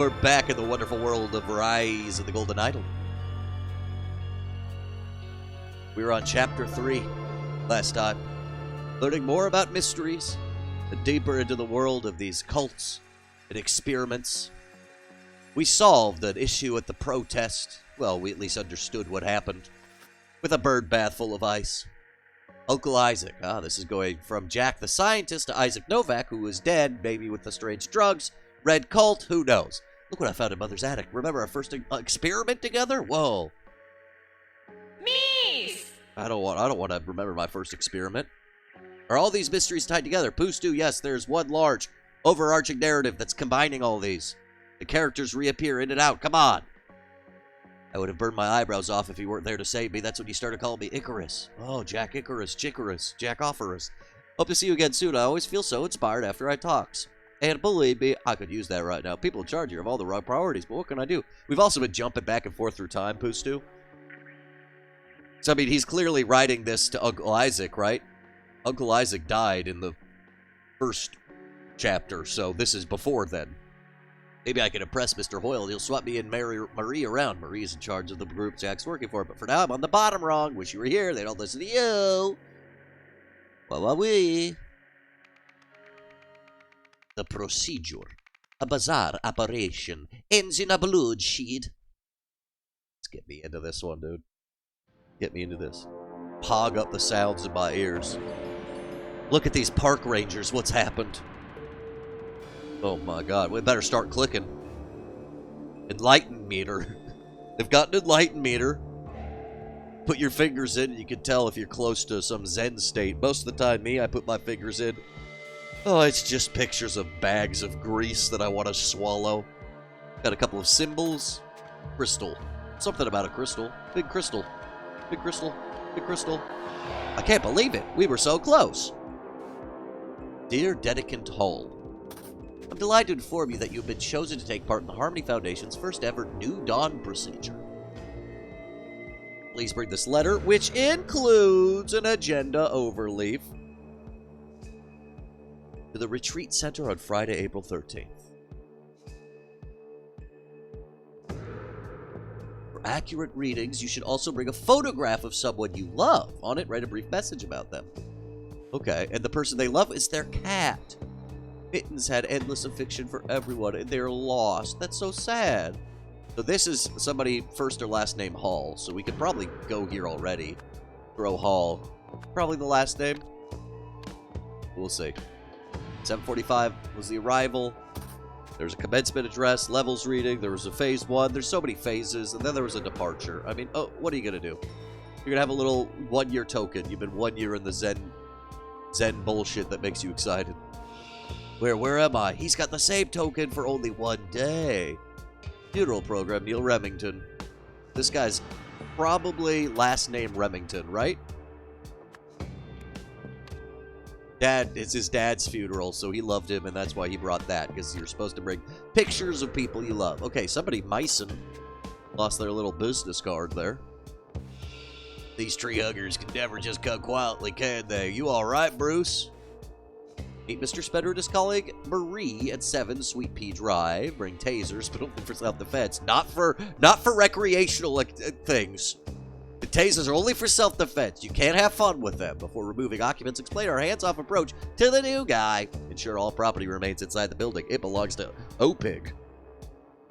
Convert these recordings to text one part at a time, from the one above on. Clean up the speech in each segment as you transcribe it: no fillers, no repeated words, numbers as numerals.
We're back in the wonderful world of Rise of the Golden Idol. We were on Chapter 3 last time, learning more about mysteries and deeper into the world of these cults and experiments. We solved an issue at the protest. Well, we at least understood what happened. With a bird bath full of ice. Uncle Isaac. This is going from Jack the Scientist to Isaac Novak, who is dead, maybe with the strange drugs. Red cult, who knows? Look what I found in Mother's attic. Remember our first experiment together? Whoa. Meese! I don't want to remember my first experiment. Are all these mysteries tied together? Poostu, yes, there's one large, overarching narrative that's combining all these. The characters reappear in and out. Come on. I would have burned my eyebrows off if you weren't there to save me. That's when you started calling me Icarus. Oh, Jack Icarus, Chickarus, Jack Offerus. Hope to see you again soon. I always feel so inspired after I talks. And believe me, I could use that right now. People in charge here have all the wrong priorities, but what can I do? We've also been jumping back and forth through time, Poostu. So, I mean, he's clearly writing this to Uncle Isaac, right? Uncle Isaac died in the first chapter, so this is before then. Maybe I can impress Mr. Hoyle. He'll swap me and Marie around. Marie's in charge of the group Jack's working for, but for now I'm on the bottom rung. Wish you were here. They don't listen to you. Wah-wah-wee. The procedure. A bizarre operation ends in a bloodshed. Let's get me into this one, dude. Get me into this. Pog up the sounds in my ears. Look at these park rangers. What's happened? Oh my god. We better start clicking. Enlighten meter. They've got an enlighten meter. Put your fingers in and you can tell if you're close to some Zen state. Most of the time, I put my fingers in. Oh, it's just pictures of bags of grease that I want to swallow. Got a couple of symbols. Crystal. Something about a crystal. Big crystal. Big crystal. Big crystal. I can't believe it. We were so close. Dear Dedicant Hull, I'm delighted to inform you that you've been chosen to take part in the Harmony Foundation's first ever New Dawn procedure. Please bring this letter, which includes an agenda overleaf, to the Retreat Center on Friday, April 13th. For accurate readings, you should also bring a photograph of someone you love. On it, write a brief message about them. Okay, and the person they love is their cat. Mittens had endless affection for everyone, and they're lost. That's so sad. So this is somebody first or last name Hall, so we could probably go here already. Throw Hall. Probably the last name. We'll see. 7:45 was the arrival. There's a commencement address, levels reading, there was a phase 1. There's so many phases, and then there was a departure. I mean, oh, what are you going to do? You're going to have a little 1-year token. You've been 1 year in the Zen bullshit that makes you excited. Where am I? He's got the same token for only 1 day. Funeral program, Neil Remington. This guy's probably last name Remington, right? Dad, it's his dad's funeral, so he loved him, and that's why he brought that, because you're supposed to bring pictures of people you love. Okay, somebody, Myson, lost their little business card there. These tree huggers can never just come quietly, can they? You all right, Bruce? Meet Mr. Spender and his colleague Marie at 7 Sweet Pea Drive. Bring tasers, but only for self-defense, not for recreational things. The tasers are only for self-defense. You can't have fun with them. Before removing occupants, explain our hands-off approach to the new guy. Ensure all property remains inside the building. It belongs to Opig.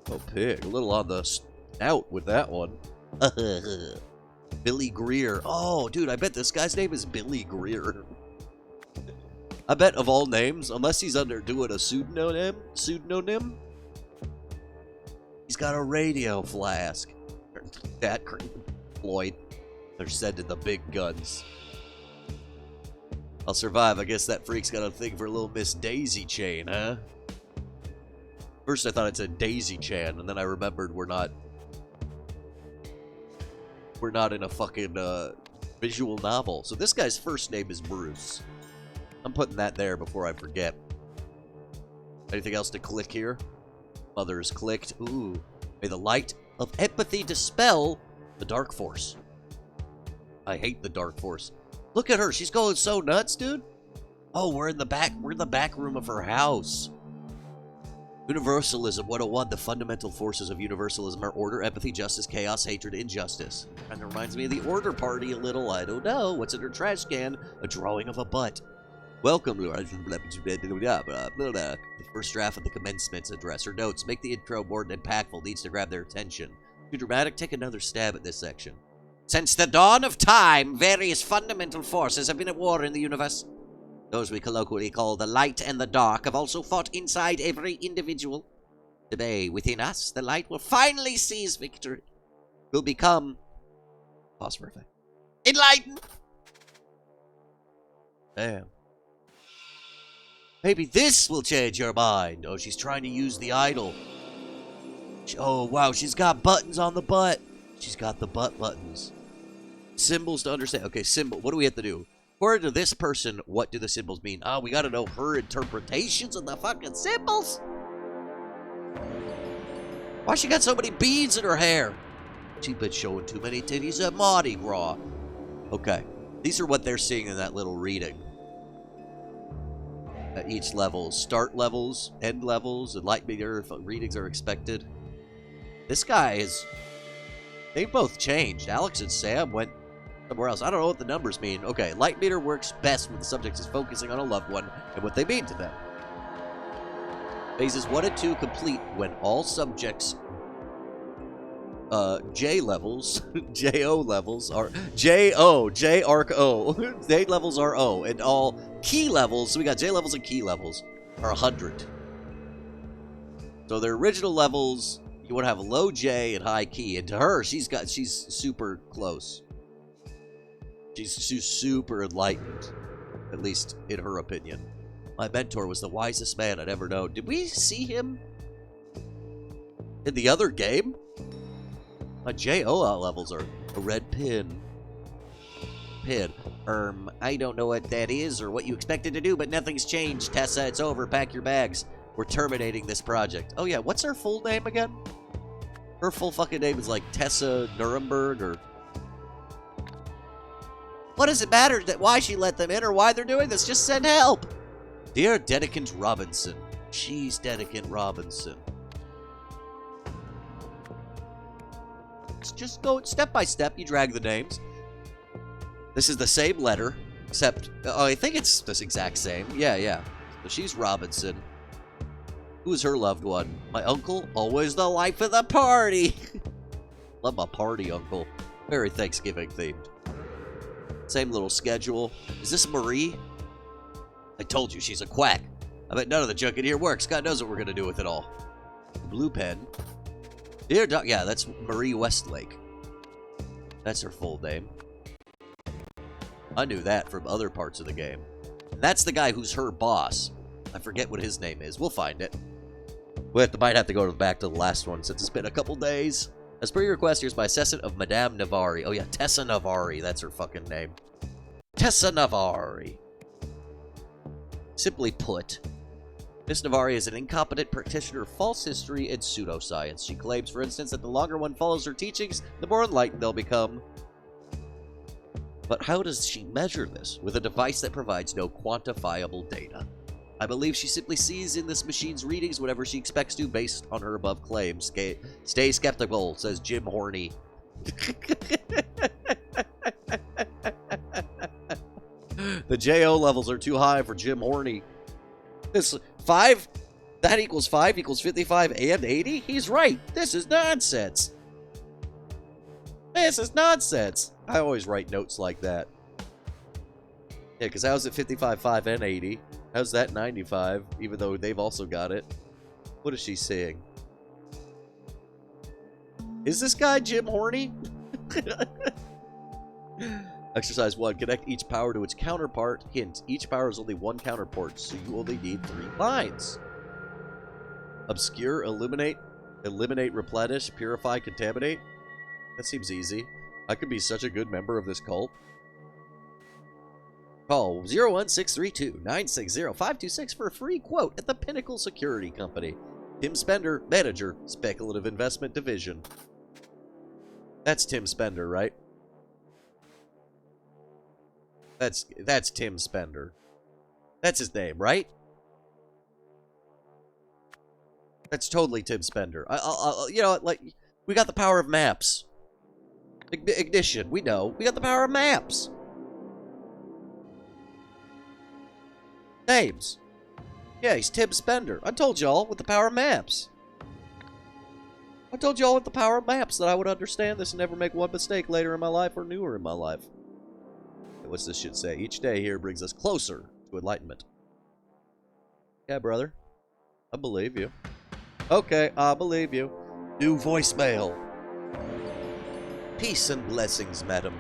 Opig, a little on the snout with that one. Billy Greer. Oh, dude, I bet this guy's name is Billy Greer. I bet of all names, unless he's doing a pseudonym, he's got a radio flask. That Floyd. They're sending the big guns. I'll survive. I guess that freak's got a thing for little Miss Daisy Chain, huh? First I thought it said Daisy Chan, and then I remembered we're not in a fucking visual novel. So this guy's first name is Bruce. I'm putting that there before I forget. Anything else to click here? Mother is clicked. Ooh. May the light of empathy dispel the dark force. I hate the dark force. Look at her. She's going so nuts, dude. Oh, we're in the back room of her house. Universalism 101. The fundamental forces of universalism are order, empathy, justice, chaos, hatred, injustice. Kind of reminds me of the Order Party a little. I don't know. What's in her trash can? A drawing of a butt. Welcome, the first draft of the commencement address. Or notes. Make the intro more impactful. Needs to grab their attention. Too dramatic? Take another stab at this section. Since the dawn of time, various fundamental forces have been at war in the universe. Those we colloquially call the light and the dark have also fought inside every individual. Today, within us, the light will finally seize victory. We'll become... Pause for effect. Enlightened! Damn. Maybe this will change your mind. Oh, she's trying to use the idol. Oh, wow, she's got buttons on the butt. She's got the butt buttons. Symbols to understand. Okay, symbol. What do we have to do? According to this person, what do the symbols mean? Oh, we gotta know her interpretations of the fucking symbols. Why she got so many beads in her hair? She's been showing too many titties at Mardi Gras. Okay, these are what they're seeing in that little reading. At each level. Start levels, end levels, and light meter readings are expected. This guy is... They both changed. Alex and Sam went somewhere else. I don't know what the numbers mean. Okay, light meter works best when the subject is focusing on a loved one and what they mean to them. Phases 1 and 2 complete when all subjects J levels, J-O levels are J-O, J arc O. J levels are O, and all key levels, so we got J levels and key levels, are 100. So their original levels, you want to have a low J and high key, and to her, she's super close. She's super enlightened, at least in her opinion. My mentor was the wisest man I'd ever known. Did we see him in the other game? My J-O levels are a red pin. I don't know what that is or what you expected to do, but nothing's changed. Tessa, it's over. Pack your bags. We're terminating this project. Oh yeah, what's her full name again? Her full fucking name is like Tessa Nuremberg or... What does it matter that why she let them in or why they're doing this? Just send help. Dear Dedicant Robinson. She's Dedicant Robinson. Just go step by step. You drag the names. This is the same letter, except... Oh, I think it's this exact same. Yeah. So she's Robinson. Who's her loved one? My uncle? Always the life of the party. Love my party, uncle. Very Thanksgiving themed. Same little schedule. Is this Marie? I told you, she's a quack. I bet none of the junk in here works. God knows what we're going to do with it all. Blue pen. Dear Doc... Yeah, that's Marie Westlake. That's her full name. I knew that from other parts of the game. And that's the guy who's her boss. I forget what his name is. We'll find it. We might have to go back to the last one since it's been a couple days. As per your request, here's my assessment of Madame Navari. Oh yeah, Tessa Navari. That's her fucking name. Tessa Navari. Simply put, Miss Navari is an incompetent practitioner of false history and pseudoscience. She claims, for instance, that the longer one follows her teachings, the more enlightened they'll become. But how does she measure this? With a device that provides no quantifiable data. I believe she simply sees in this machine's readings whatever she expects to based on her above claims. Stay skeptical, says Jim Horny. The J-O levels are too high for Jim Horny. This 5, that equals 5 equals 55 and 80? He's right. This is nonsense. This is nonsense. I always write notes like that. Yeah, because how's it 55, 5, and 80? How's that 95, even though they've also got it? What is she saying? Is this guy Jim Horny? Exercise 1. Connect each power to its counterpart. Hint. Each power is only one counterpart, so you only need 3 lines. Obscure, illuminate, replenish, purify, contaminate. That seems easy. I could be such a good member of this cult. Call 01632-960-526 for a free quote at the Pinnacle Security Company. Tim Spender, Manager, Speculative Investment Division. That's Tim Spender, right? That's Tim Spender. That's his name, right? That's totally Tim Spender. You know, like, we got the power of maps. Ignition, we know. We got the power of maps. Names. Yeah, he's Tim Spender. I told y'all with the power of maps. I told y'all with the power of maps that I would understand this and never make one mistake later in my life or newer in my life. What's this shit say? Each day here brings us closer to enlightenment. Yeah, brother. I believe you. Okay, I believe you. New voicemail. Peace and blessings, madam.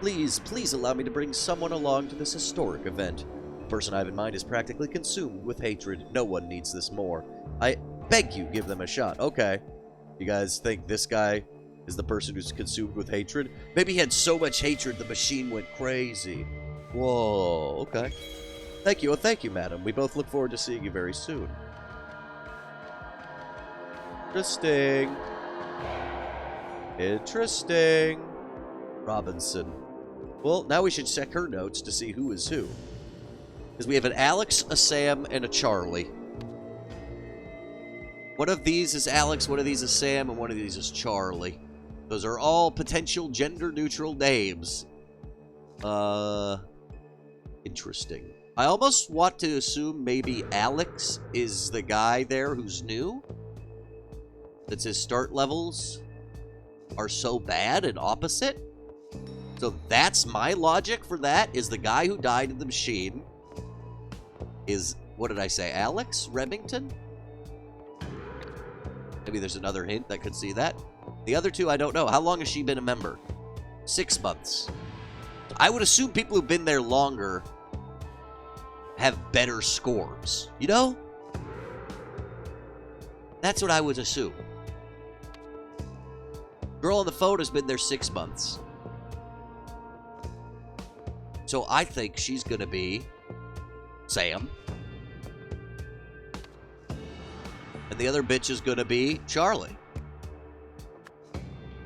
Please allow me to bring someone along to this historic event. The person I have in mind is practically consumed with hatred. No one needs this more. I beg you, give them a shot. Okay. You guys think this guy is the person who's consumed with hatred? Maybe he had so much hatred the machine went crazy. Whoa, okay. Thank you. Well, thank you, madam. We both look forward to seeing you very soon. Interesting. Interesting. Robinson. Well, now we should check her notes to see who is who. Because we have an Alex, a Sam, and a Charlie. One of these is Alex, one of these is Sam, and one of these is Charlie. Those are all potential gender-neutral names. Interesting. I almost want to assume maybe Alex is the guy there who's new. Since his start levels are so bad and opposite. So that's my logic for that, is the guy who died in the machine is, what did I say, Alex Remington? Maybe there's another hint that could see that. The other two, I don't know. How long has she been a member? 6 months. I would assume people who've been there longer have better scores. You know? That's what I would assume. Girl on the phone has been there 6 months. So I think she's going to be Sam. And the other bitch is going to be Charlie.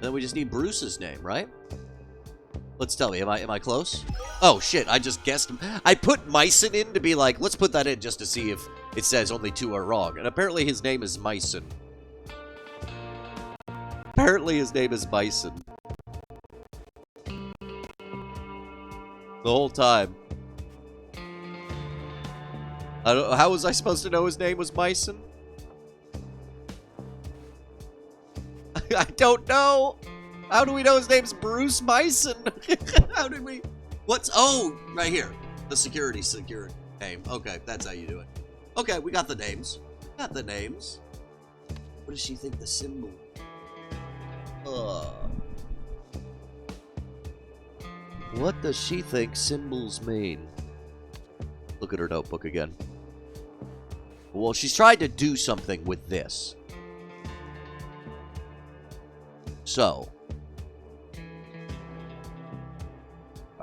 Then we just need Bruce's name, right? Let's tell me, am I close? Oh, shit, I just guessed. I put Myson in to be like, let's put that in just to see if it says only 2 are wrong. And apparently his name is Myson. Apparently his name is Myson. The whole time. How was I supposed to know his name was Myson? I don't know. How do we know his name's Bruce Myson? How did we... Oh, right here. The security name. Okay, that's how you do it. Okay, we got the names. Got the names. What does she think the symbol... What does she think symbols mean? Look at her notebook again. Well, she's tried to do something with this. So,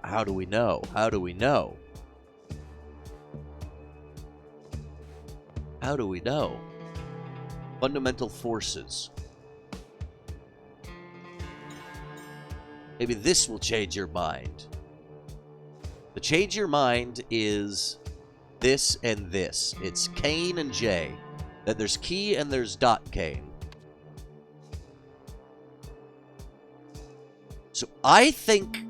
how do we know? How do we know? How do we know? Fundamental forces. Maybe this will change your mind. The change your mind is this and this. It's Kane and J. Then there's Key and there's dot Kane. So I think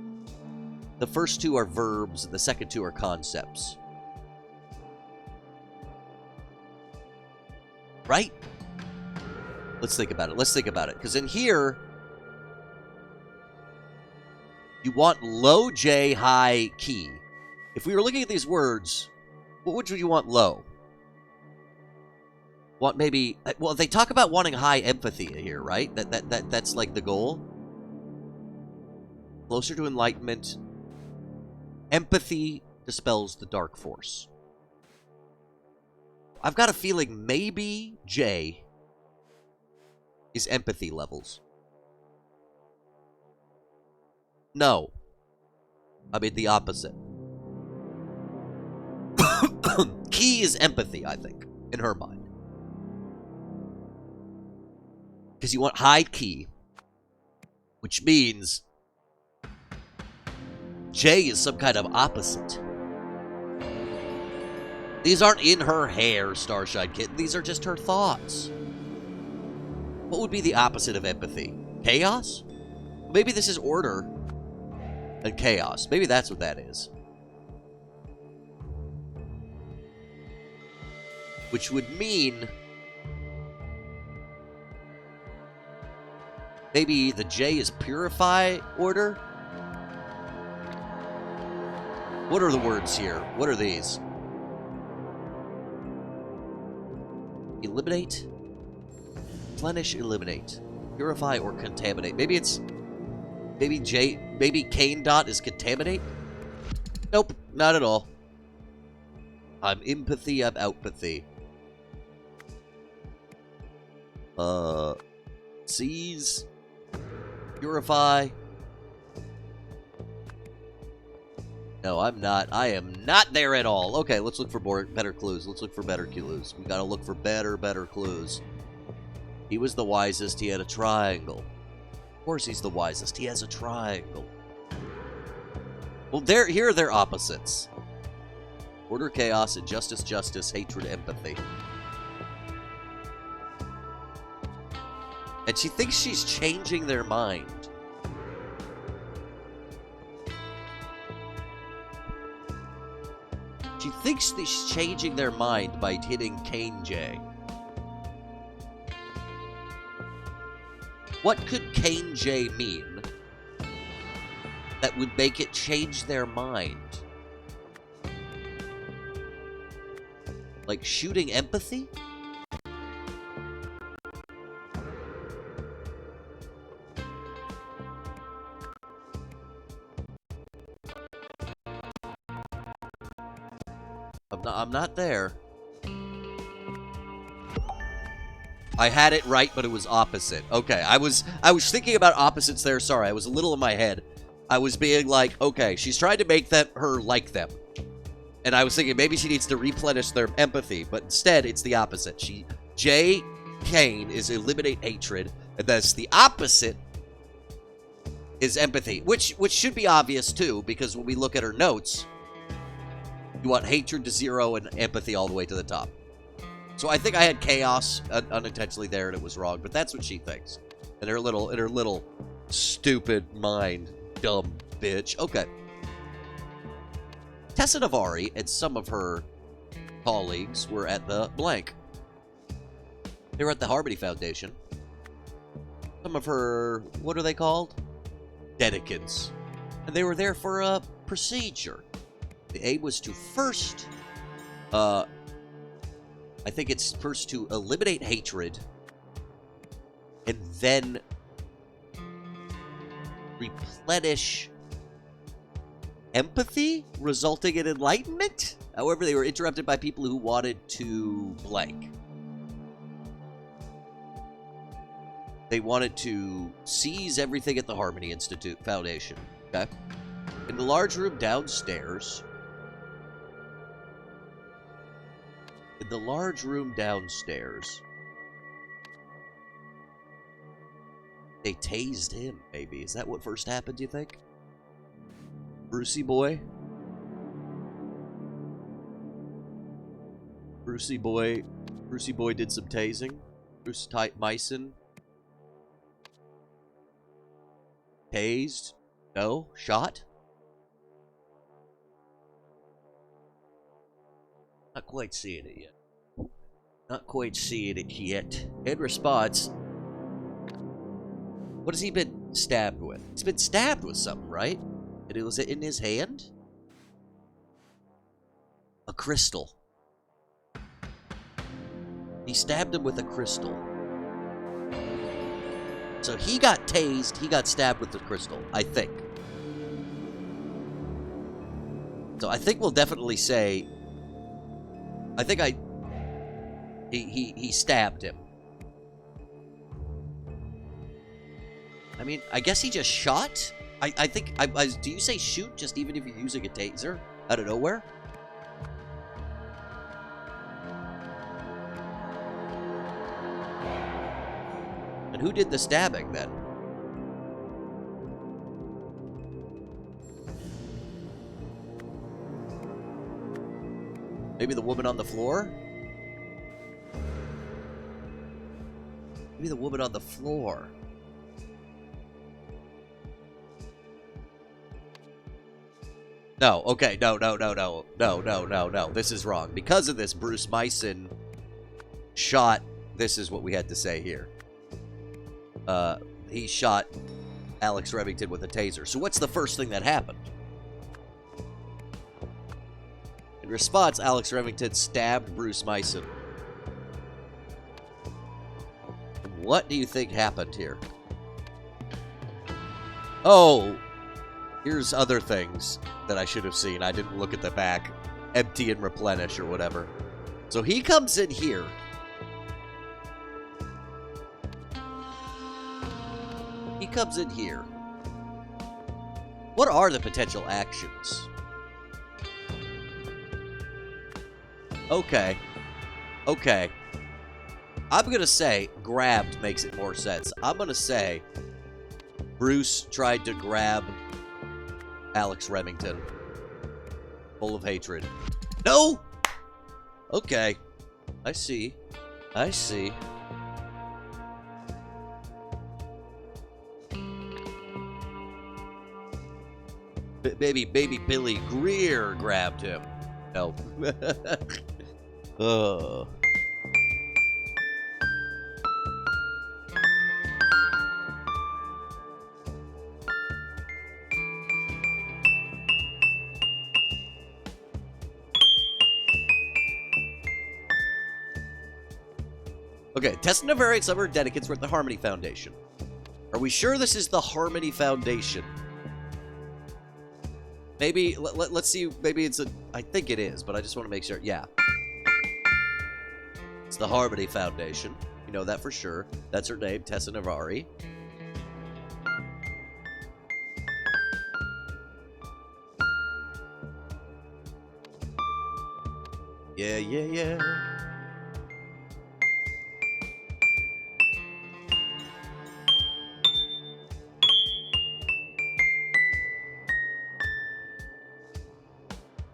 the first 2 are verbs and the second 2 are concepts. Right? Let's think about it. Let's think about it. Because in here, you want low J, high key. If we were looking at these words, what would you want low? Want maybe... Well, they talk about wanting high empathy here, right? That's like the goal. Closer to enlightenment. Empathy dispels the dark force. I've got a feeling maybe J is empathy levels. No. I mean the opposite. Key is empathy, I think, in her mind. Because you want high key, which means J is some kind of opposite. These aren't in her hair, Starshine Kitten. These are just her thoughts. What would be the opposite of empathy? Chaos? Maybe this is order and chaos. Maybe that's what that is. Which would mean maybe the J is purify order? What are the words here? What are these? Eliminate? Replenish, eliminate. Purify or contaminate. Maybe it's... Maybe Kane dot is contaminate? Nope, not at all. I'm empathy, I'm outpathy. Seize. Purify. No, I'm not. I am not there at all. Okay, let's look for better clues. Let's look for better clues. We gotta look for better clues. He was the wisest. He had a triangle. Of course he's the wisest. He has a triangle. Well, here are their opposites. Order, chaos, injustice, justice, hatred, empathy. And she thinks she's changing their mind. She thinks that she's changing their mind by hitting Kane J. What could Kane J mean that would make it change their mind? Like shooting empathy? I'm not there. I had it right, but it was opposite. Okay, I was thinking about opposites there. Sorry, I was a little in my head. I was being like, okay, she's trying to make her like them. And I was thinking maybe she needs to replenish their empathy, but instead it's the opposite. J. Kane is eliminate hatred, and that's the opposite is empathy, which should be obvious too, because when we look at her notes, you want hatred to 0 and empathy all the way to the top. So I think I had chaos unintentionally there, and it was wrong. But that's what she thinks, in her little stupid mind, dumb bitch. Okay. Tessa Navari and some of her colleagues were at the blank. They were at the Harmony Foundation. Some of her, what are they called? Dedicants. And they were there for a procedure. The aim was to first, I think it's first to eliminate hatred, and then replenish empathy, resulting in enlightenment? However, they were interrupted by people who wanted to blank. They wanted to seize everything at the Harmony Institute Foundation. Okay? In the large room downstairs... In the large room downstairs, they tased him, maybe. Is that what first happened, do you think? Brucey boy? Brucey boy did some tasing. Bruce type Myson. Tased? No? Shot? Not quite seeing it yet. Not quite seeing it yet. In response, what has he been stabbed with? He's been stabbed with something, right? And it was in his hand? A crystal. He stabbed him with a crystal. So he got tased, he got stabbed with the crystal, I think. So I think we'll definitely say... I think he stabbed him. I mean, I guess he just shot? I think, do you say shoot just even if you're using a taser out of nowhere? And who did the stabbing then? Maybe the woman on the floor? Maybe the woman on the floor. No, okay, no. This is wrong. Because of this, Bruce Myson shot... This is what we had to say here. He shot Alex Remington with a taser. So what's the first thing that happened? In response, Alex Remington stabbed Bruce Myson. What do you think happened here? Oh, here's other things that I should have seen. I didn't look at the back. Empty and replenish or whatever. So he comes in here. He comes in here. What are the potential actions? Okay. Okay. I'm going to say grabbed makes it more sense. I'm going to say Bruce tried to grab Alex Remington. Full of hatred. No! Okay. I see. I see. Baby Billy Greer grabbed him. No. Okay, testing a variant summer delegates were at the Harmony Foundation. Are we sure this is the Harmony Foundation? Maybe, let's see, maybe it's a... I think it is, but I just want to make sure. Yeah. It's the Harmony Foundation. You know that for sure. That's her name, Tessa Navari. Yeah.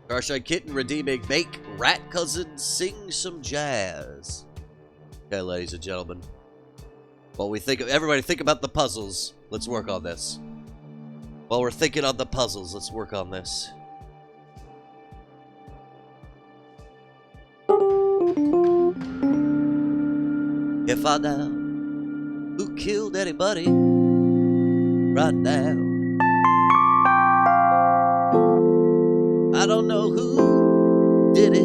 Starshine Kitten redeeming Make Rat Cousin Sing Some Jazz. Okay, ladies and gentlemen. While we think of everybody think about the puzzles, let's work on this. While we're thinking on the puzzles, let's work on this. If I know who killed anybody right now, I don't know who did it.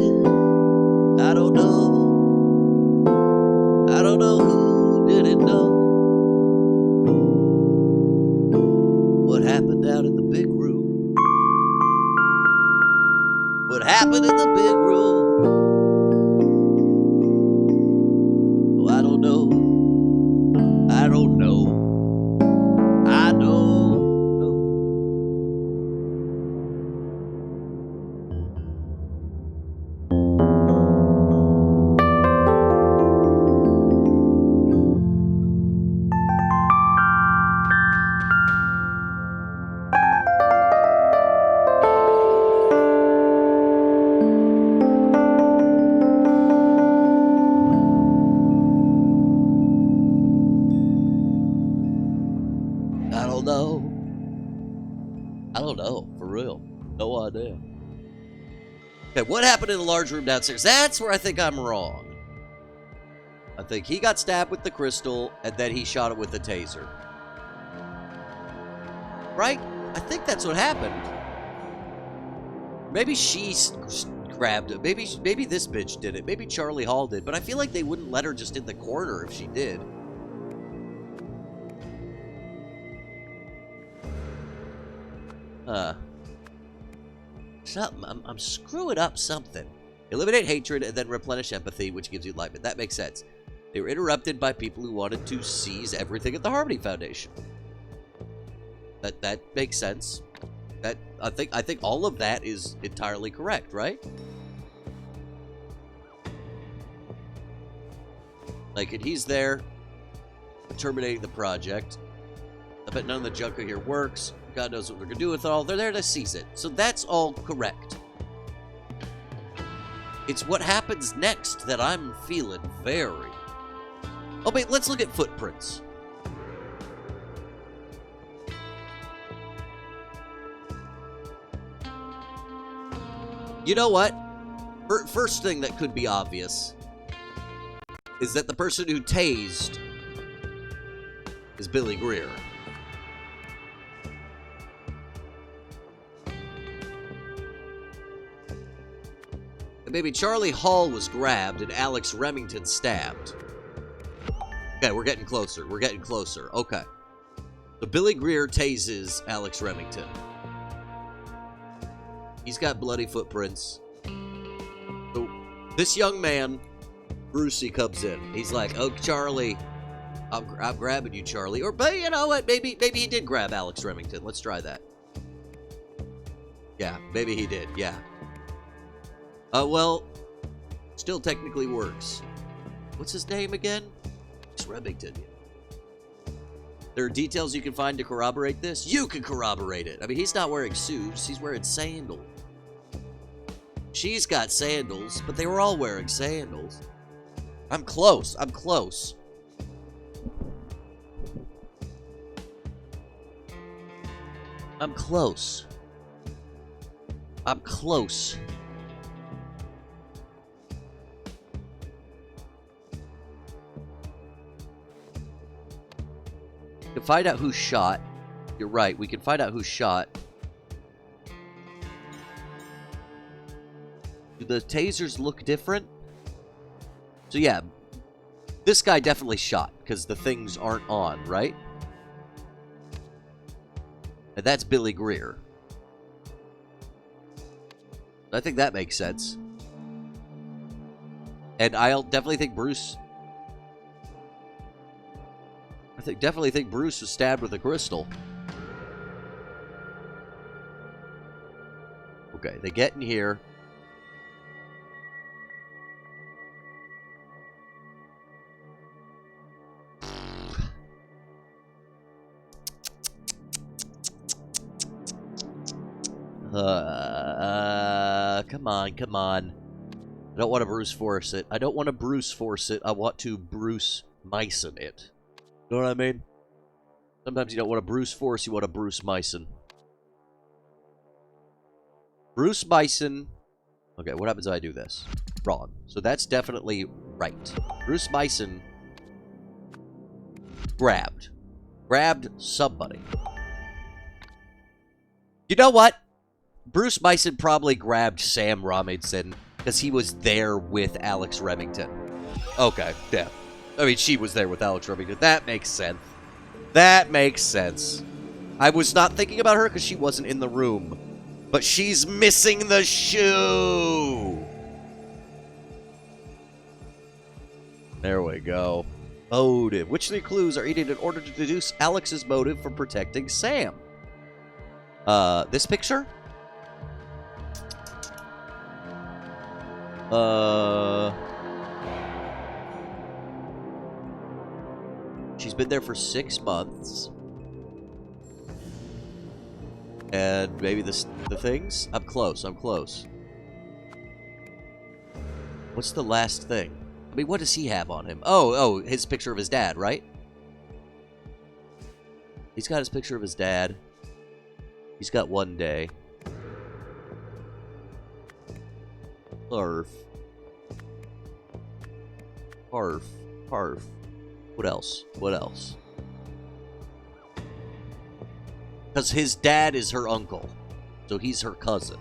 I don't know. I don't know who did it, no. What happened out in the big room? What happened in the big room? Oh, I don't know. I don't know. I don't know. I don't know, for real. No idea. Okay, what happened in the large room downstairs? That's where I think I'm wrong. I think he got stabbed with the crystal, and then he shot it with the taser. Right? I think that's what happened. Maybe she grabbed it. Maybe this bitch did it. Maybe Charlie Hall did. But I feel like they wouldn't let her just in the corner if she did. Something. I'm screwing up something. Eliminate hatred and then replenish empathy, which gives you enlightenment. That makes sense. They were interrupted by people who wanted to seize everything at the Harmony Foundation. That makes sense. That I think all of that is entirely correct, right? Like, and he's there terminating the project. I bet none of the junk here works. God knows what they're gonna do with it all. They're there to seize it. So that's all correct. It's what happens next that I'm feeling very, Oh, wait, let's look at footprints. You know what? First thing that could be obvious is that the person who tased is Billy Greer. And maybe Charlie Hall was grabbed and Alex Remington stabbed. Okay, we're getting closer. We're getting closer. Okay. So Billy Greer tases Alex Remington. He's got bloody footprints. So this young man, Brucey, comes in. He's like, "Oh, Charlie, I'm grabbing you, Charlie." Or, but you know what? Maybe he did grab Alex Remington. Let's try that. Yeah, maybe he did. Yeah. Well, still technically works. What's his name again? Alex Remington. There are details you can find to corroborate this. You can corroborate it. I mean, he's not wearing shoes. He's wearing sandals. She's got sandals, but they were all wearing sandals. I'm close. I'm close. I'm close. I'm close. We can find out who shot. You're right. We can find out who shot. Do the tasers look different? So yeah, this guy definitely shot because the things aren't on, right? And that's Billy Greer. I think that makes sense. And I'll definitely think Bruce... definitely think Bruce was stabbed with a crystal. Okay, they get in here. Come on, come on. I don't want to Bruce Force it. I don't want to Bruce Force it. I want to Bruce Myson it. You know what I mean? Sometimes you don't want to Bruce Force, you want to Bruce Myson. Bruce Myson. Okay, what happens if I do this? Wrong. So that's definitely right. Bruce Myson grabbed somebody. You know what? Bruce Myson probably grabbed Sam Robinson because he was there with Alex Remington. Okay, yeah. I mean, she was there with Alex Remington. That makes sense. That makes sense. I was not thinking about her because she wasn't in the room. But she's missing the shoe! There we go. Motive. Which three clues are needed in order to deduce Alex's motive for protecting Sam? This picture? She's been there for 6 months. And maybe the things? I'm close, I'm close. What's the last thing? I mean, what does he have on him? Oh, his picture of his dad, right? He's got his picture of his dad. He's got 1 day. Arf. Arf. Arf. What else? What else? Because his dad is her uncle. So he's her cousin.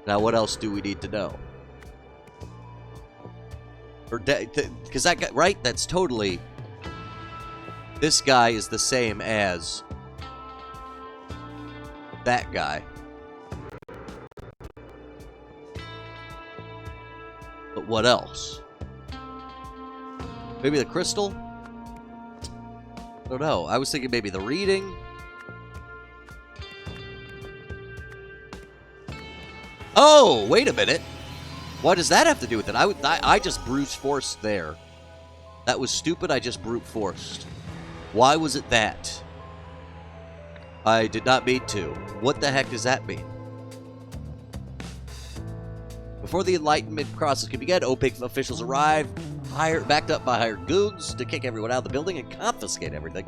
Now, what else do we need to know? Her dad, because that guy, right? That's totally... This guy is the same as that guy. But what else? Maybe the crystal? I don't know. I was thinking maybe the reading. Oh, wait a minute. What does that have to do with it? I just brute forced there. That was stupid. I just brute forced. Why was it that? I did not mean to. What the heck does that mean? Before the Enlightenment process can begin, OPEC officials arrive. backed up by hired goons to kick everyone out of the building and confiscate everything.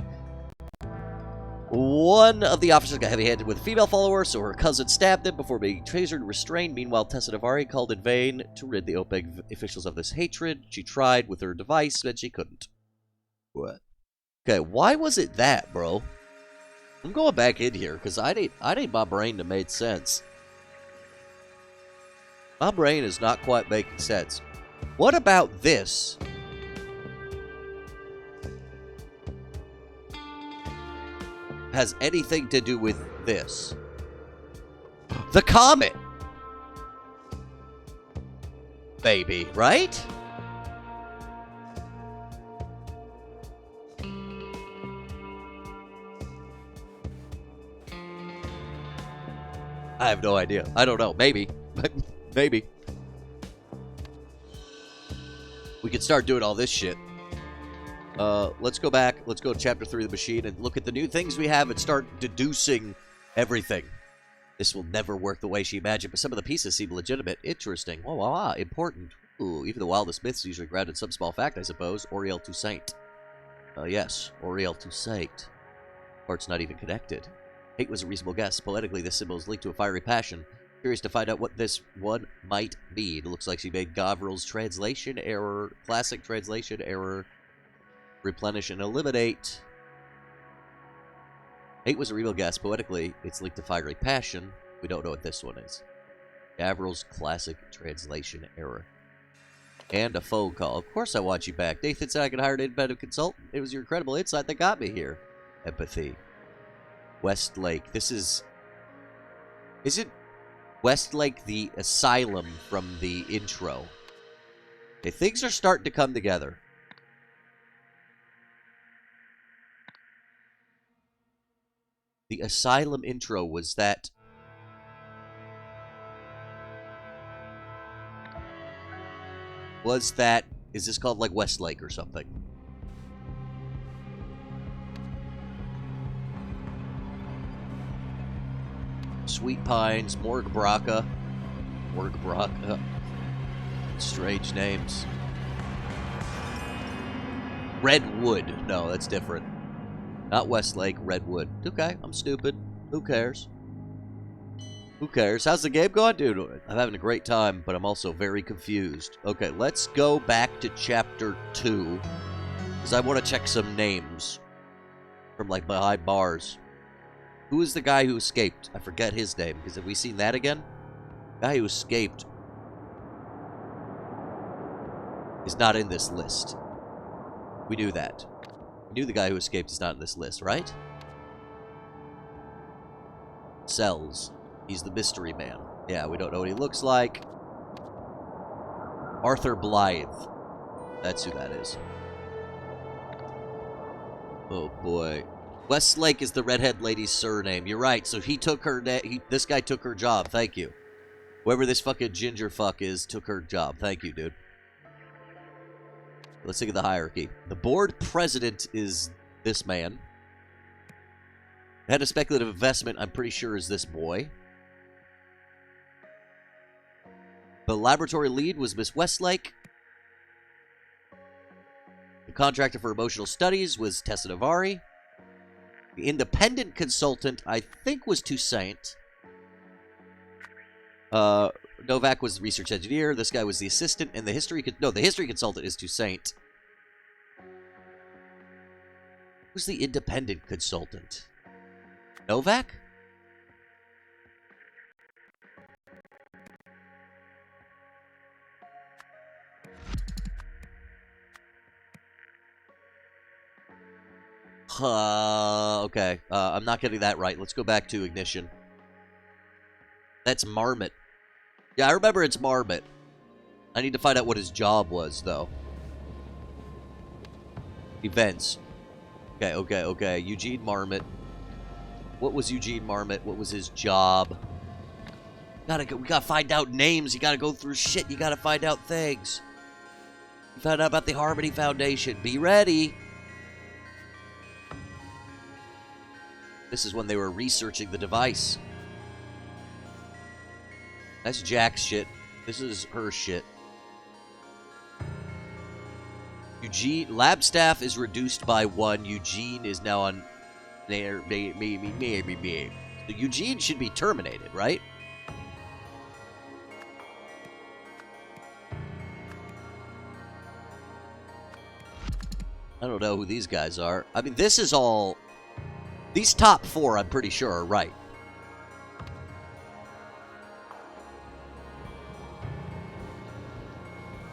One of the officers got heavy-handed with a female follower, so her cousin stabbed him before being tasered and restrained. Meanwhile, Tessa Navari called in vain to rid the OPEC officials of this hatred. She tried with her device, but she couldn't. What? Okay, why was it that, bro? I'm going back in here, because I need my brain to make sense. My brain is not quite making sense. What about this? Has anything to do with this? The comet! Baby, right? I have no idea. I don't know. Maybe. Maybe. We could start doing all this shit. Let's go back. Let's go to Chapter 3 of the Machine and look at the new things we have and start deducing everything. This will never work the way she imagined, but some of the pieces seem legitimate. Interesting. Wow, important. Ooh, even the wildest myths usually grounded in some small fact, I suppose. Auriel Toussaint. Yes, Auriel Toussaint. Part's not even connected. Hate was a reasonable guess. Poetically, this symbol is linked to a fiery passion. Curious to find out what this one might mean. It looks like she made Gavril's translation error. Classic translation error. Replenish and eliminate. Hate was a real guess. Poetically, it's linked to fiery passion. We don't know what this one is. Gavril's classic translation error. And a phone call. Of course I want you back. Nathan said I could hire an independent consultant. It was your incredible insight that got me here. Empathy. Westlake. This is... Isn't Westlake the asylum from the intro? Okay, things are starting to come together. The asylum intro was that... Is this called like Westlake or something? Sweet Pines, Morgue Braca. Strange names. Redwood. No, that's different. Not Westlake, Redwood. Okay, I'm stupid. Who cares? Who cares? How's the game going? Dude, I'm having a great time, but I'm also very confused. Okay, let's go back to Chapter 2. Because I want to check some names. From, like, behind bars. Who is the guy who escaped? I forget his name. Because have we seen that again? The guy who escaped is not in this list. We knew that. We knew the guy who escaped is not in this list, right? Cells. He's the mystery man. Yeah, we don't know what he looks like. Arthur Blythe. That's who that is. Oh, boy. Westlake is the redhead lady's surname. You're right. So he took her... this guy took her job. Thank you. Whoever this fucking ginger fuck is took her job. Thank you, dude. Let's look at the hierarchy. The board president is this man. Head of speculative investment, I'm pretty sure, is this boy. The laboratory lead was Miss Westlake. The contractor for emotional studies was Tessa Navari. The independent consultant, I think, was Toussaint. Novak was the research engineer. This guy was the assistant, and the history consultant is Toussaint. Who's the independent consultant? Novak? Okay. I'm not getting that right. Let's go back to Ignition. That's Marmot. Yeah, I remember it's Marmot. I need to find out what his job was, though. Events. Okay. Eugene Marmot. What was Eugene Marmot? What was his job? We gotta find out names. You gotta go through shit. You gotta find out things. You found out about the Harmony Foundation. Be ready. This is when they were researching the device. That's Jack's shit. This is her shit. Eugene, lab staff is reduced by 1. Eugene is now on there. So Eugene should be terminated, right? I don't know who these guys are. I mean, this is all... These top 4, I'm pretty sure, are right.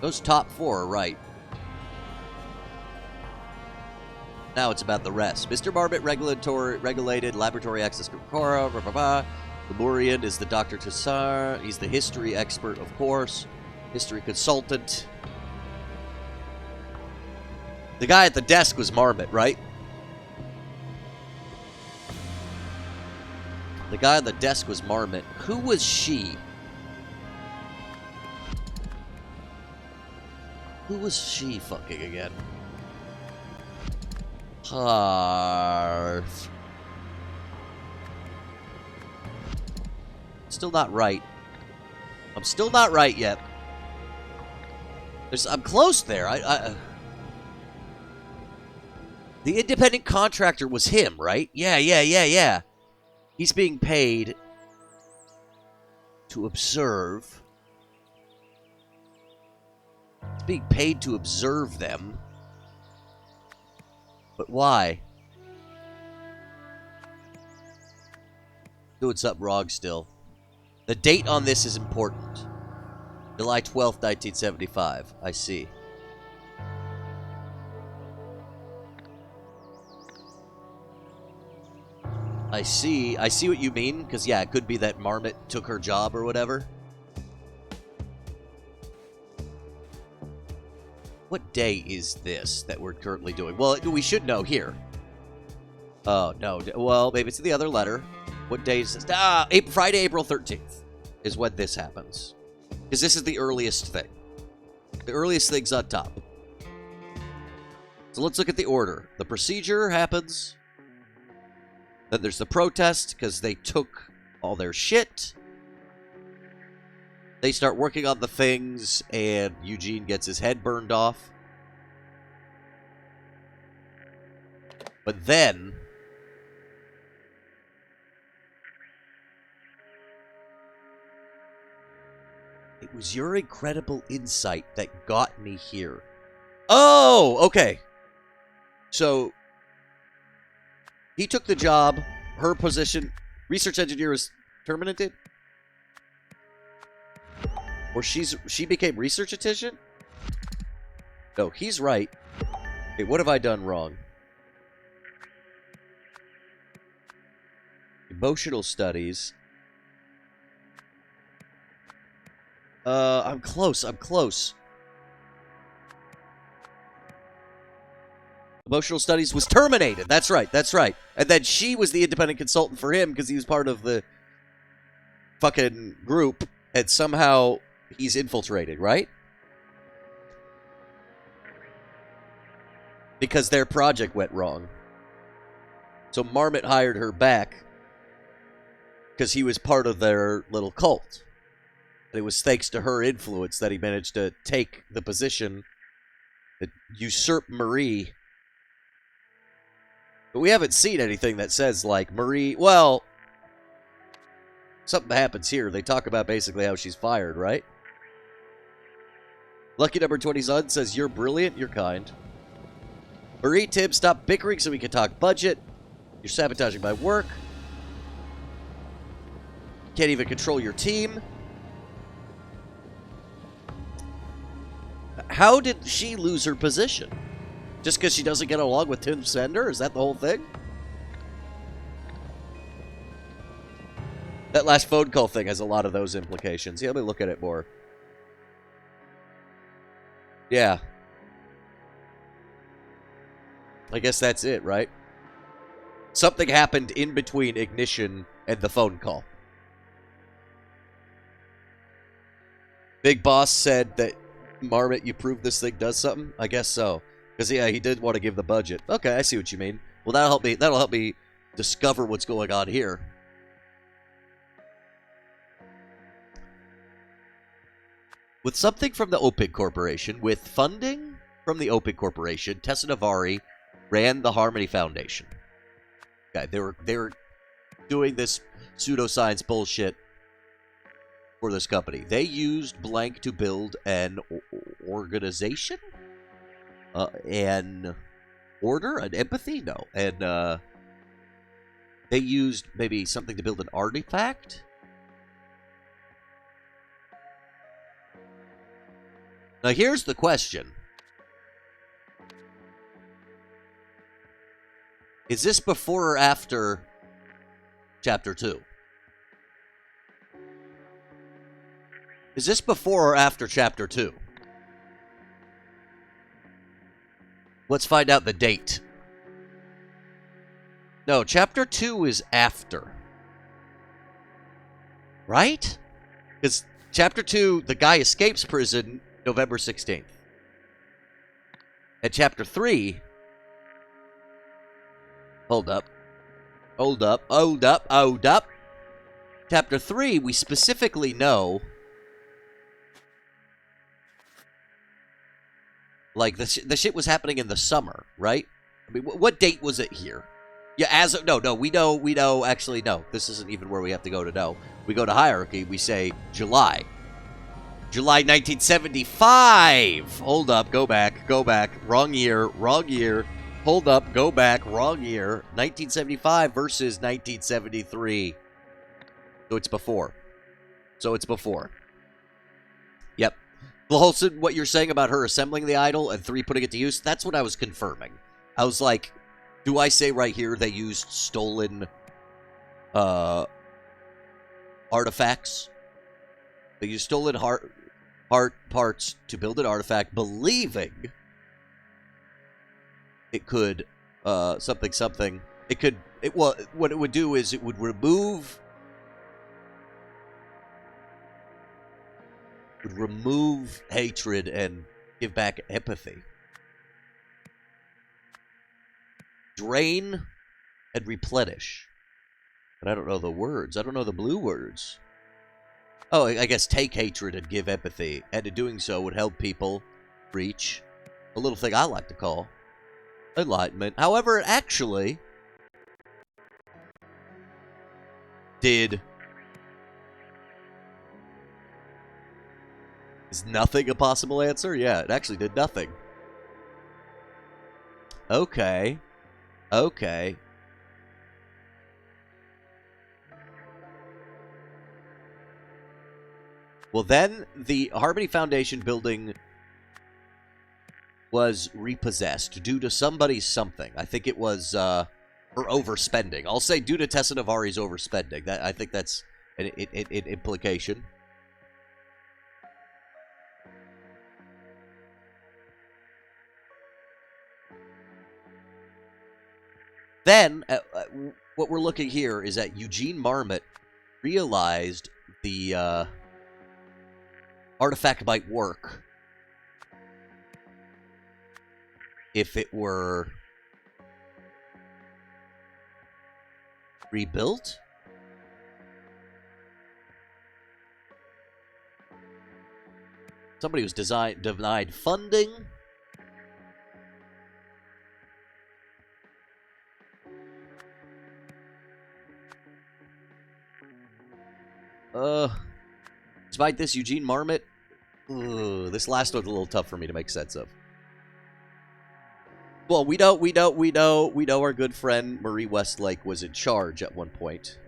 Those top 4 are right. Now it's about the rest. Mr. Marmot, regulated laboratory access control. Lemurian is the Dr. Tassar. He's the history expert, of course. History consultant. The guy at the desk was Marmot, right? The guy on the desk was Marmot. Who was she? Who was she fucking again? Harv. Still not right. I'm still not right yet. I'm close there. The independent contractor was him, right? Yeah. He's being paid to observe. He's being paid to observe them. But why? Doing something wrong still. The date on this is important. July 12th, 1975. I see. I see what you mean, because, yeah, it could be that Marmot took her job or whatever. What day is this that we're currently doing? Well, we should know here. Oh, no. Well, maybe it's in the other letter. What day is this? Friday, April 13th is when this happens. Because this is the earliest thing. The earliest thing's on top. So let's look at the order. The procedure happens. Then there's the protest, because they took all their shit. They start working on the things, and Eugene gets his head burned off. But then... it was your incredible insight that got me here. Oh, okay. So... he took the job, her position, research engineer is terminated? Or she became research attendant? No, he's right. Okay, what have I done wrong? Emotional studies. I'm close. Emotional studies was terminated. That's right. And then she was the independent consultant for him because he was part of the fucking group, and somehow he's infiltrated, right? Because their project went wrong. So Marmot hired her back because he was part of their little cult. And it was thanks to her influence that he managed to take the position, that usurp Marie. But we haven't seen anything that says, like, Marie... well, something happens here. They talk about basically how she's fired, right? Lucky number 20 son says, you're brilliant, you're kind. Marie, Tim, stop bickering so we can talk budget. You're sabotaging my work. Can't even control your team. How did she lose her position? Just because she doesn't get along with Tim Sender? Is that the whole thing? That last phone call thing has a lot of those implications. Yeah, let me look at it more. Yeah. I guess that's it, right? Something happened in between ignition and the phone call. Big Boss said that, Marmot, you proved this thing does something? I guess so. Because, yeah, he did want to give the budget. Okay, I see what you mean. Well, that'll help me discover what's going on here. With something from the OPIC Corporation, with funding? from the Open Corporation. Tessa Navari ran the Harmony Foundation. Okay, they were doing this pseudoscience bullshit for this company. They used blank to build an organization? An order? An empathy? No. And, they used maybe something to build an artifact? Now, here's the question. Is this before or after Chapter 2? Is this before or after Chapter 2? Let's find out the date. No, Chapter 2 is after. Right? Because Chapter 2, the guy escapes prison November 16th. And Chapter 3... Hold up. Hold up. Hold up. Hold up. Chapter 3, we specifically know... Like, the shit was happening in the summer, right? I mean, what date was it here? Yeah, as of... No, we know... Actually, no. This isn't even where we have to go to know. We go to hierarchy, we say July. July 1975! Hold up, go back. Wrong year. Hold up, go back, wrong year. 1975 versus 1973. So it's before. Yep. Lawson, what you're saying about her assembling the idol and 3 putting it to use, that's what I was confirming. I was like, do I say right here they used stolen artifacts? They used stolen heart parts to build an artifact, believing it could something. What it would do is it would remove hatred and give back empathy. Drain and replenish. But I don't know the words. I don't know the blue words. Oh, I guess take hatred and give empathy. And in doing so would help people reach a little thing I like to call enlightenment. However, it actually did... Is nothing a possible answer? Yeah, it actually did nothing. Okay. Well, then the Harmony Foundation building was repossessed due to somebody's something. I think it was her overspending. I'll say due to Tessa Navari's overspending. I think that's an implication. Then, what we're looking here is that Eugene Marmot realized the artifact might work if it were rebuilt. Somebody was denied funding. Despite this, Eugene Marmot, this last one's a little tough for me to make sense of. Well, we know our good friend Marie Westlake was in charge at one point.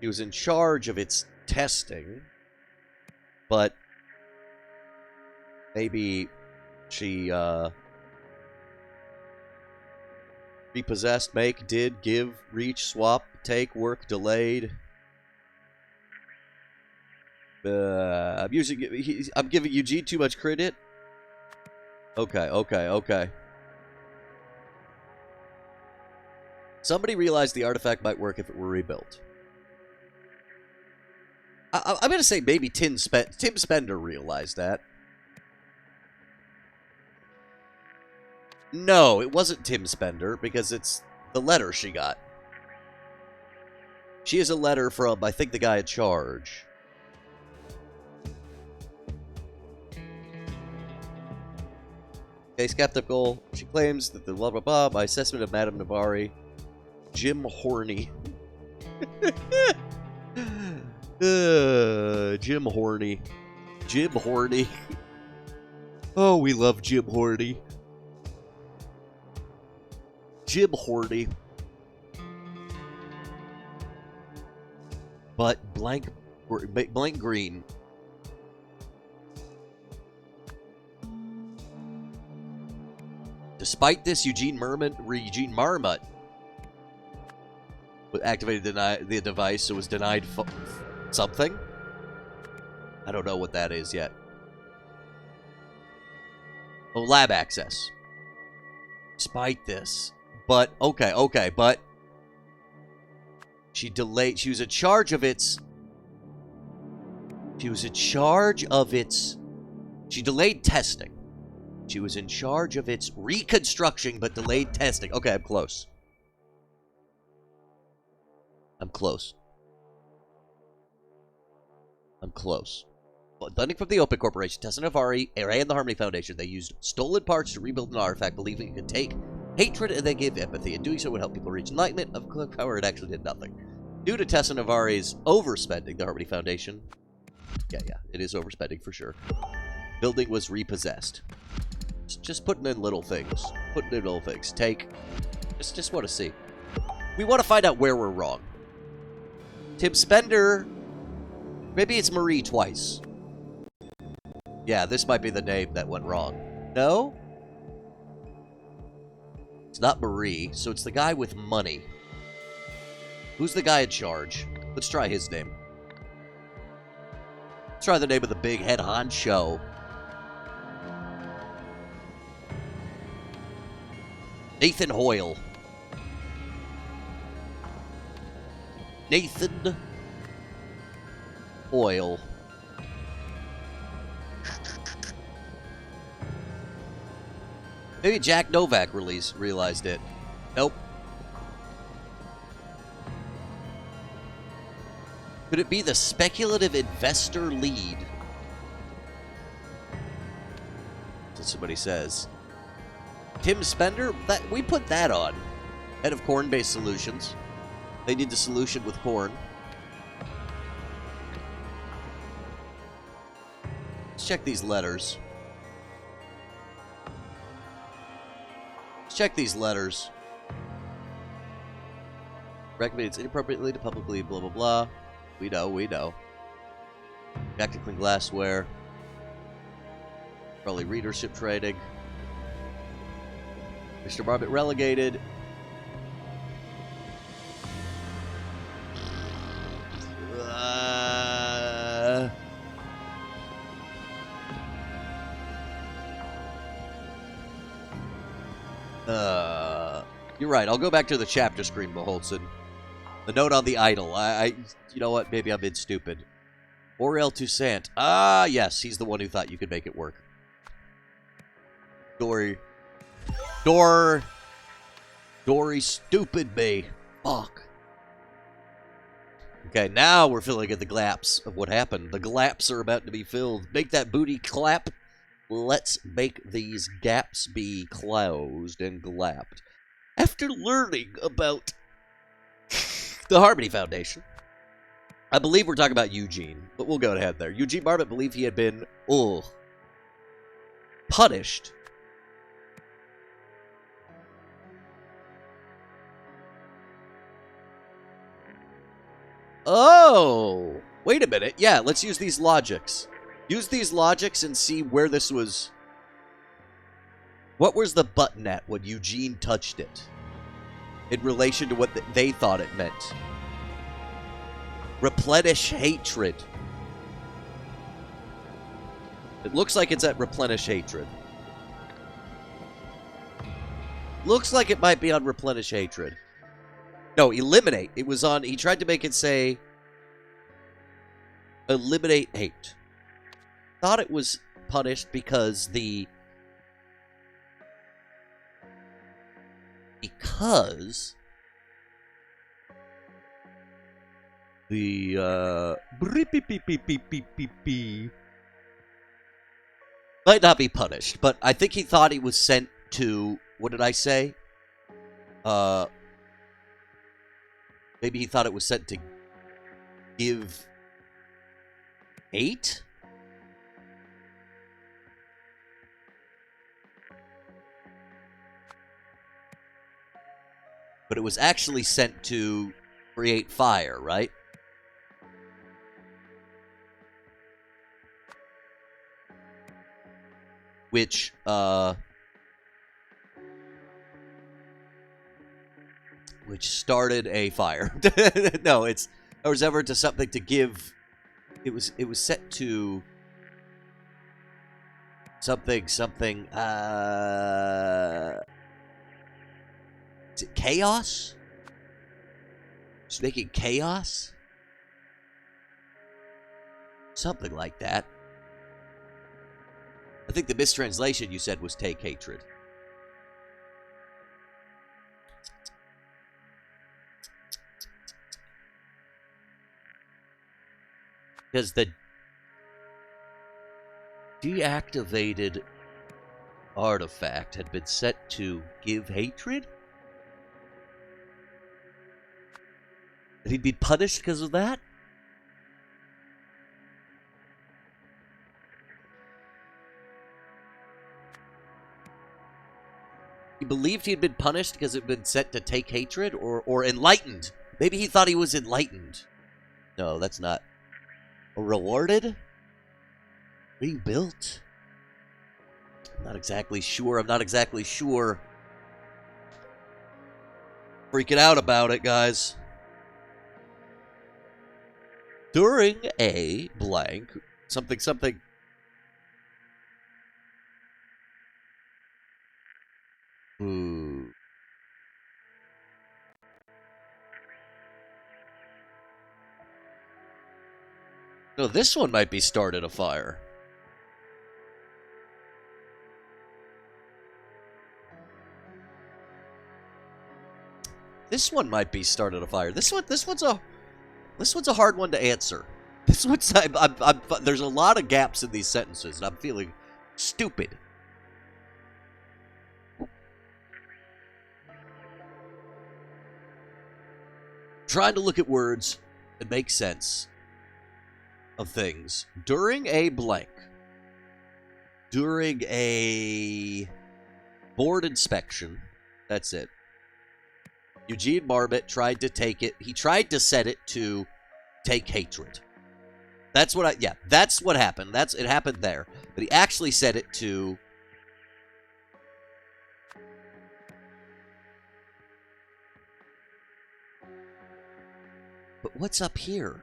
He was in charge of its testing, but maybe she repossessed, make, did, give, reach, swap, take, work, delayed. I'm giving Eugene too much credit. Okay. Somebody realized the artifact might work if it were rebuilt. I'm going to say maybe Tim Spender realized that. No, it wasn't Tim Spender, because it's the letter she got. She has a letter from, I think, the guy in charge. Okay, skeptical. She claims that the blah blah blah. My assessment of Madame Navari, Jim Horny. Jim Horny. Jim Horny. Oh, we love Jim Horny. Jim Horny. But blank green. Despite this, Eugene Marmot activated the device, so was denied something. I don't know what that is yet. Oh, lab access. Despite this, but okay, but she delayed. She was in charge of its. She delayed testing. She was in charge of its reconstruction, but delayed testing. Okay, I'm close. I'm close. Well, funding from the Open Corporation, Tessa Navari, and the Harmony Foundation. They used stolen parts to rebuild an artifact, believing it could take hatred and then give empathy. And doing so would help people reach enlightenment. Of course, however, it actually did nothing. Due to Tessa Navari's overspending, the Harmony Foundation. Yeah, it is overspending for sure. Building was repossessed. Just putting in little things. Take. Just want to see. We want to find out where we're wrong. Tim Spender. Maybe it's Marie twice. Yeah, this might be the name that went wrong. No? It's not Marie, so it's the guy with money. Who's the guy in charge? Let's try his name. Let's try the name of the big head honcho. Nathan Hoyle. Nathan Hoyle. Maybe Jack Novak realized it. Nope. Could it be the speculative investor lead? That's what somebody says. Tim Spender? We put that on. Head of corn-based solutions. They need the solution with corn. Let's check these letters. Recommends inappropriately to publicly blah blah blah. We know. Back to clean glassware. Probably readership training. Mr. Marmot relegated. You're right. I'll go back to the chapter screen, Beholdson. The note on the idol. You know what? Maybe I'm being stupid. Aurel Toussaint. Ah, yes. He's the one who thought you could make it work. Dory stupid me. Fuck. Okay, now we're filling in the glaps of what happened. The glaps are about to be filled. Make that booty clap. Let's make these gaps be closed and glapped. After learning about the Harmony Foundation, I believe we're talking about Eugene, but we'll go ahead there. Eugene Marmot believed he had been, punished. Oh, wait a minute. Yeah, let's use these logics. Use these logics and see where this was. What was the button at when Eugene touched it? In relation to what they thought it meant. Replenish hatred. It looks like it's at replenish hatred. Looks like it might be on replenish hatred. No, eliminate. It was on, he tried to make it say, eliminate hate. Thought it was punished because the Might not be punished, but I think he thought he was sent to... What did I say? Maybe he thought it was sent to give hate? But it was actually sent to create fire, right? Which started a fire. No, it was ever to something to give. It was set to something. Is it chaos? Just making chaos? Something like that. I think the mistranslation you said was take hatred. Because the deactivated artifact had been set to give hatred? And he'd be punished because of that? He believed he had been punished because it had been set to take hatred, or enlightened. Maybe he thought he was enlightened. No, that's not. Or rewarded? Rebuilt? I'm not exactly sure. Freaking out about it, guys. During a blank, something. Ooh. No, this one might be started a fire. This one might be started a fire. This one's a hard one to answer. This one's there's a lot of gaps in these sentences, and I'm feeling stupid. Trying to look at words and make sense of things. During a blank. During a board inspection. That's it. Eugene Marmot tried to take it. He tried to set it to take hatred. That's what that's what happened. It happened there. But he actually set it to But what's up here?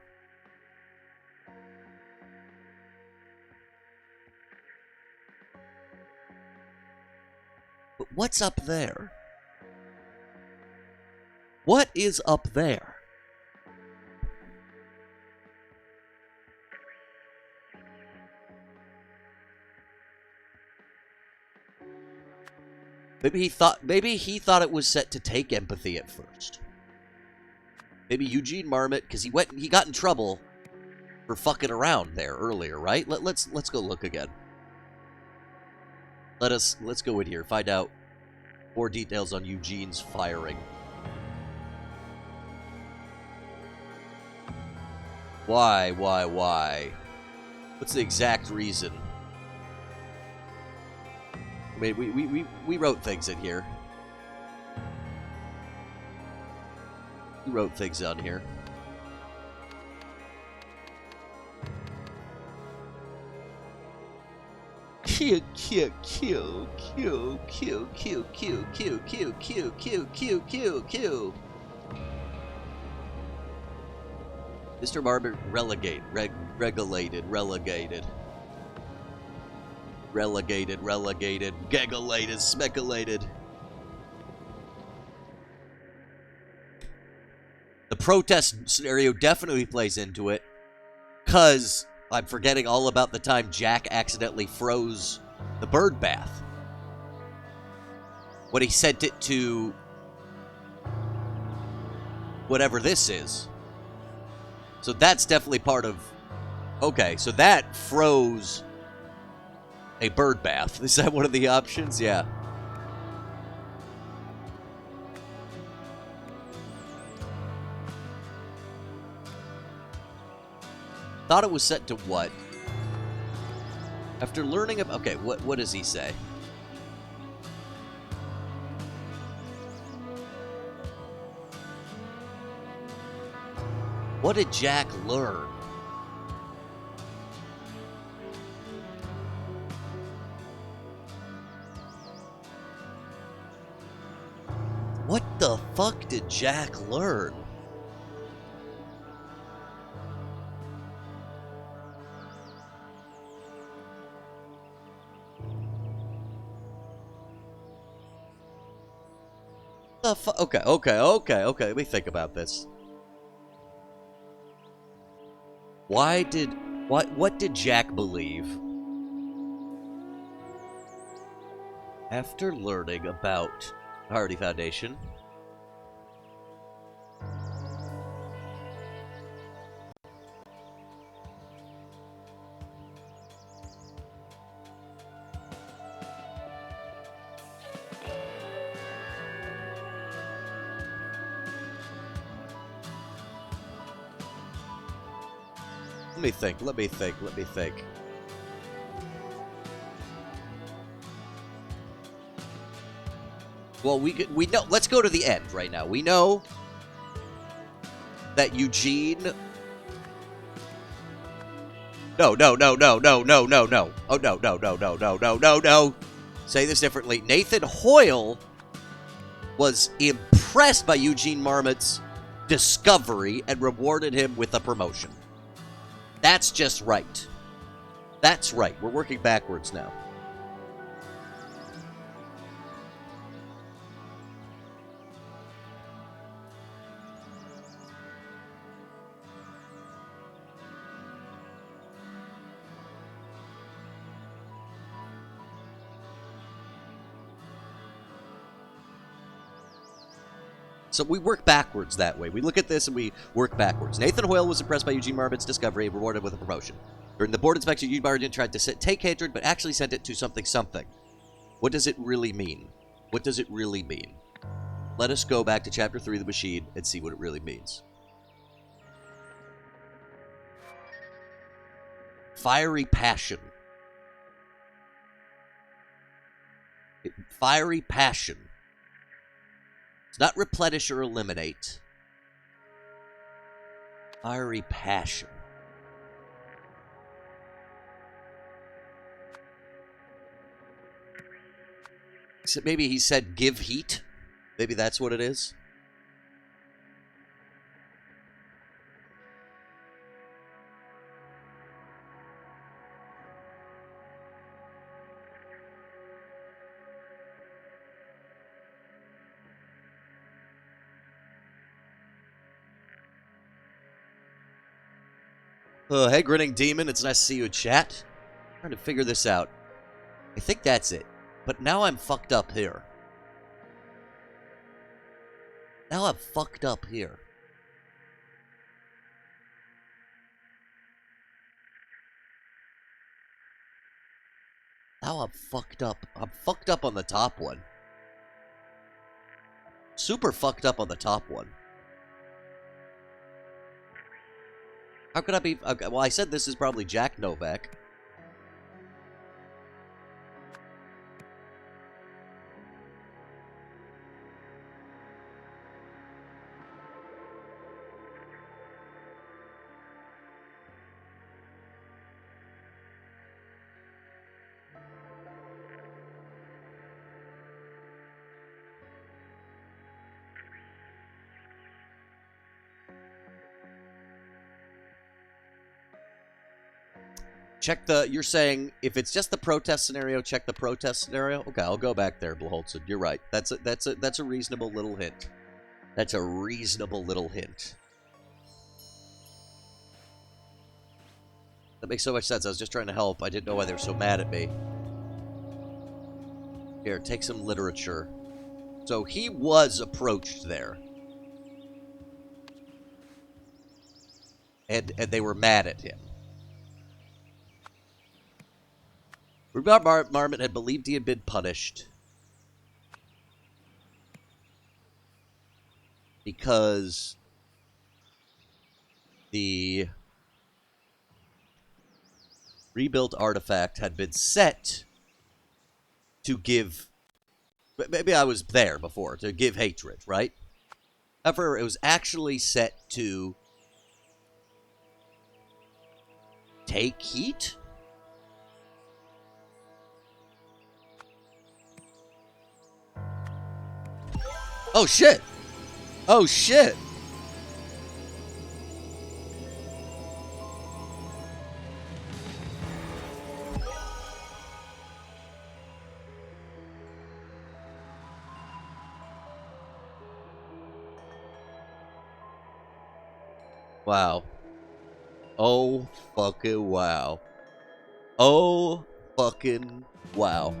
But what's up there? What is up there? Maybe he thought it was set to take empathy at first. Maybe Eugene Marmot, because he got in trouble for fucking around there earlier, right? Let's go look again. Let's go in here, find out more details on Eugene's firing. Why? What's the exact reason? I mean, we wrote things in here. We wrote things on here. Q. Mr. Marmot relegated, gagulated, speculated. The protest scenario definitely plays into it, because I'm forgetting all about the time Jack accidentally froze the bird bath when he sent it to whatever this is. So that's definitely part of... Okay, so that froze A bird bath. Is that one of the options? Yeah. Thought it was set to what? After learning about... Okay, what does he say? What did Jack learn? What the fuck did Jack learn? The fuck? Okay. Let me think about this. What did Jack believe? After learning about Hardy Foundation. Let me think. Well, we know. Let's go to the end right now. We know that Eugene. No. Oh, no. Say this differently. Nathan Hoyle was impressed by Eugene Marmot's discovery and rewarded him with a promotion. That's just right. That's right. We're working backwards now. So we work backwards that way. We look at this and we work backwards. Nathan Hoyle was impressed by Eugene Marmot's discovery and rewarded with a promotion. During the board inspection, Eugene Marmot tried to take hatred, but actually sent it to something. What does it really mean? What does it really mean? Let us go back to Chapter 3 of the Machine and see what it really means. Fiery passion. Fiery passion. It's not replenish or eliminate. Fiery passion. So maybe he said give heat. Maybe that's what it is. Hey, Grinning Demon, it's nice to see you in chat. I'm trying to figure this out. I think that's it. But now I'm fucked up here. Now I'm fucked up here. Now I'm fucked up. I'm fucked up on the top one. Super fucked up on the top one. How could I be... Okay, well, I said this is probably Jack Novak. Check the... You're saying if it's just the protest scenario, check the protest scenario? Okay, I'll go back there, Blaholtzen. You're right. That's a reasonable little hint. That's a reasonable little hint. That makes so much sense. I was just trying to help. I didn't know why they were so mad at me. Here, take some literature. So he was approached there. And they were mad at him. Marmot had believed he had been punished because the rebuilt artifact had been set to give... Maybe I was there before, to give hatred, right? However, it was actually set to take heat? Oh, shit! Oh, shit! Wow. Oh, fucking wow. Oh, fucking wow.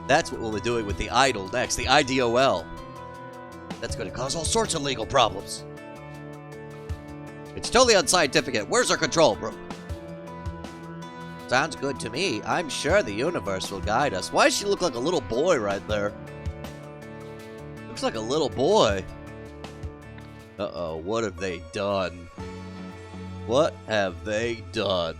That's what we'll be doing with the idol next, the IDOL. That's going to cause all sorts of legal problems. It's totally unscientific. Where's our control, bro? Sounds good to me. I'm sure the universe will guide us. Why does she look like a little boy right there? Looks like a little boy. Uh-oh, what have they done? What have they done?